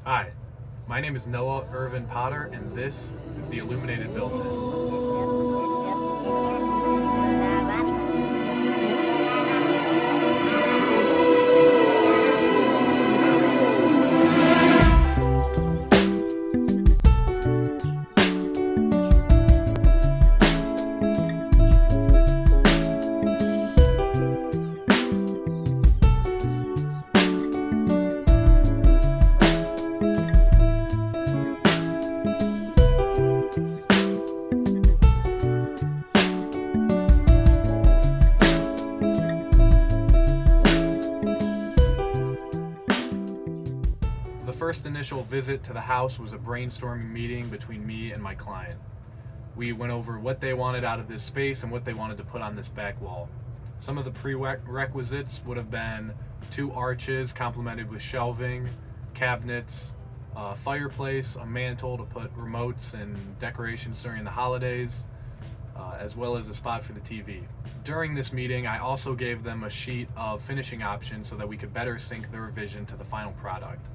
Hi, my name is Noah Irvin Potter, and this is the Illuminated Built In. The first initial visit to the house was a brainstorming meeting between me and my client. We went over what they wanted out of this space and what they wanted to put on this back wall. Some of the prerequisites would have been 2 arches complemented with shelving, cabinets, a fireplace, a mantle to put remotes and decorations during the holidays, as well as a spot for the TV. During this meeting, I also gave them a sheet of finishing options so that we could better sync their vision to the final product.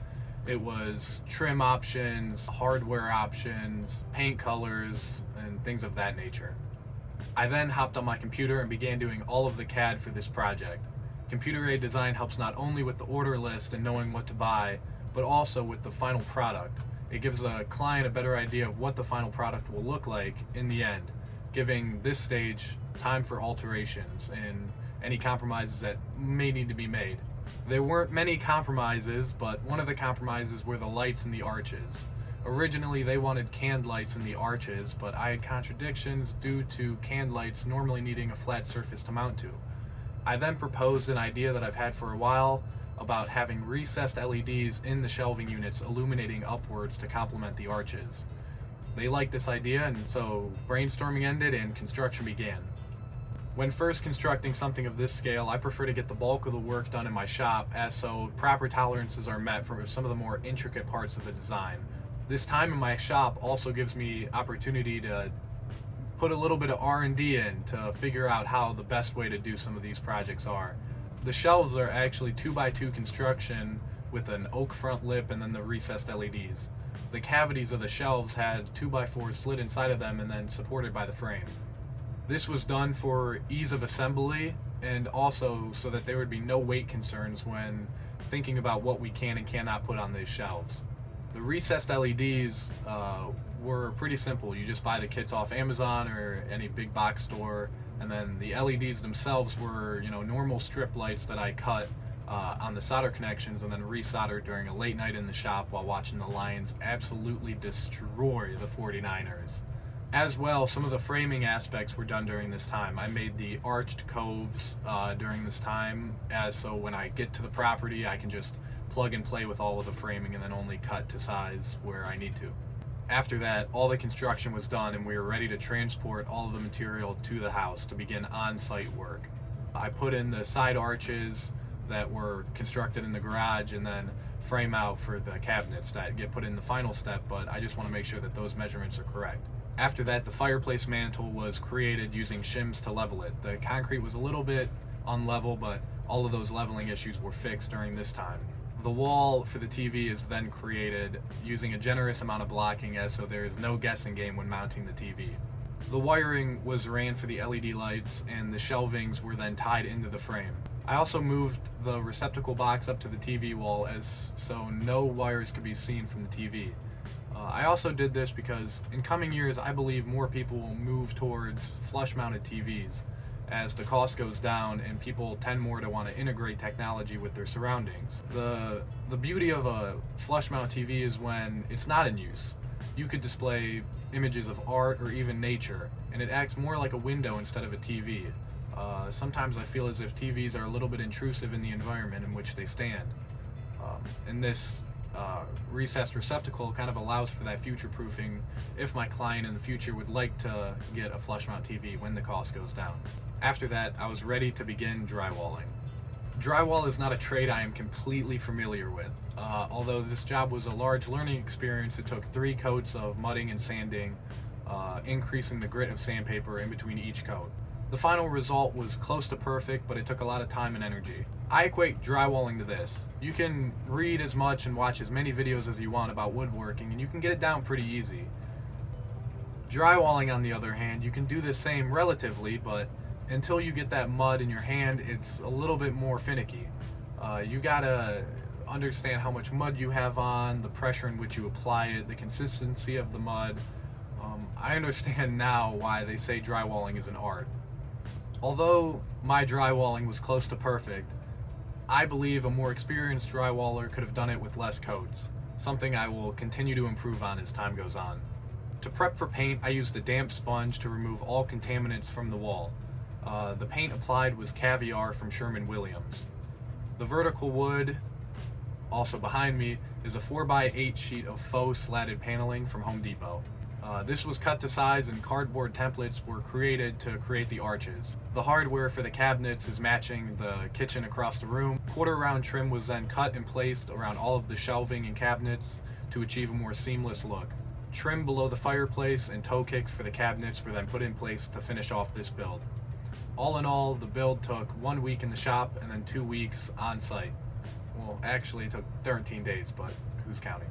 It was trim options, hardware options, paint colors, and things of that nature. I then hopped on my computer and began doing all of the CAD for this project. Computer-aided design helps not only with the order list and knowing what to buy, but also with the final product. It gives a client a better idea of what the final product will look like in the end, giving this stage time for alterations and any compromises that may need to be made. There weren't many compromises, but one of the compromises were the lights in the arches. Originally, they wanted canned lights in the arches, but I had contradictions due to canned lights normally needing a flat surface to mount to. I then proposed an idea that I've had for a while about having recessed LEDs in the shelving units illuminating upwards to complement the arches. They liked this idea, and so brainstorming ended and construction began. When first constructing something of this scale, I prefer to get the bulk of the work done in my shop, as so proper tolerances are met for some of the more intricate parts of the design. This time in my shop also gives me opportunity to put a little bit of R&D in to figure out how the best way to do some of these projects are. The shelves are actually 2x2 construction with an oak front lip and then the recessed LEDs. The cavities of the shelves had 2x4s slid inside of them and then supported by the frame. This was done for ease of assembly and also so that there would be no weight concerns when thinking about what we can and cannot put on these shelves. The recessed LEDs were pretty simple. You just buy the kits off Amazon or any big box store, and then the LEDs themselves were, normal strip lights that I cut on the solder connections and then resoldered during a late night in the shop while watching the Lions absolutely destroy the 49ers. As well, some of the framing aspects were done during this time. I made the arched coves during this time, as so when I get to the property, I can just plug and play with all of the framing and then only cut to size where I need to. After that, all the construction was done and we were ready to transport all of the material to the house to begin on-site work. I put in the side arches that were constructed in the garage and then frame out for the cabinets that get put in the final step, but I just want to make sure that those measurements are correct. After that, the fireplace mantle was created using shims to level it. The concrete was a little bit unlevel, but all of those leveling issues were fixed during this time. The wall for the TV is then created using a generous amount of blocking, as so there is no guessing game when mounting the TV. The wiring was ran for the LED lights and the shelvings were then tied into the frame. I also moved the receptacle box up to the TV wall as so no wires could be seen from the TV. I also did this because in coming years I believe more people will move towards flush-mounted TVs as the cost goes down and people tend more to want to integrate technology with their surroundings. The beauty of a flush-mount TV is when it's not in use. You could display images of art or even nature, and it acts more like a window instead of a TV. Sometimes I feel as if TVs are a little bit intrusive in the environment in which they stand. And this recessed receptacle kind of allows for that future proofing if my client in the future would like to get a flush mount TV when the cost goes down. After that, I was ready to begin drywalling. Drywall is not a trade I am completely familiar with. Although this job was a large learning experience, it took 3 coats of mudding and sanding, increasing the grit of sandpaper in between each coat. The final result was close to perfect, but it took a lot of time and energy. I equate drywalling to this. You can read as much and watch as many videos as you want about woodworking, and you can get it down pretty easy. Drywalling, on the other hand, you can do the same relatively, but until you get that mud in your hand, it's a little bit more finicky. You gotta understand how much mud you have on, the pressure in which you apply it, the consistency of the mud. I understand now why they say drywalling is an art. Although my drywalling was close to perfect, I believe a more experienced drywaller could have done it with less coats, something I will continue to improve on as time goes on. To prep for paint, I used a damp sponge to remove all contaminants from the wall. The paint applied was Caviar from Sherwin-Williams. The vertical wood, also behind me, is a 4x8 sheet of faux slatted paneling from Home Depot. This was cut to size and cardboard templates were created to create the arches. The hardware for the cabinets is matching the kitchen across the room. Quarter round trim was then cut and placed around all of the shelving and cabinets to achieve a more seamless look. Trim below the fireplace and toe kicks for the cabinets were then put in place to finish off this build. All in all, the build took 1 week in the shop and then 2 weeks on site. Well, actually it took 13 days, but who's counting?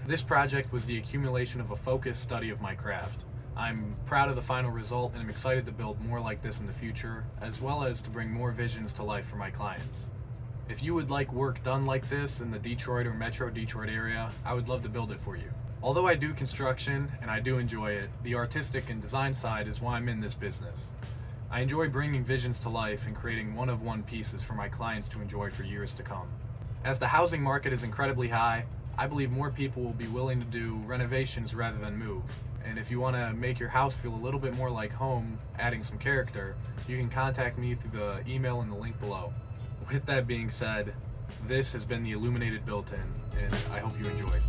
This project was the accumulation of a focused study of my craft. I'm proud of the final result and I'm excited to build more like this in the future, as well as to bring more visions to life for my clients. If you would like work done like this in the Detroit or Metro Detroit area, I would love to build it for you. Although I do construction and I do enjoy it, the artistic and design side is why I'm in this business. I enjoy bringing visions to life and creating one-of-one pieces for my clients to enjoy for years to come. As the housing market is incredibly high, I believe more people will be willing to do renovations rather than move. And if you want to make your house feel a little bit more like home, adding some character, you can contact me through the email in the link below. With that being said, this has been the Illuminated Built In, and I hope you enjoyed.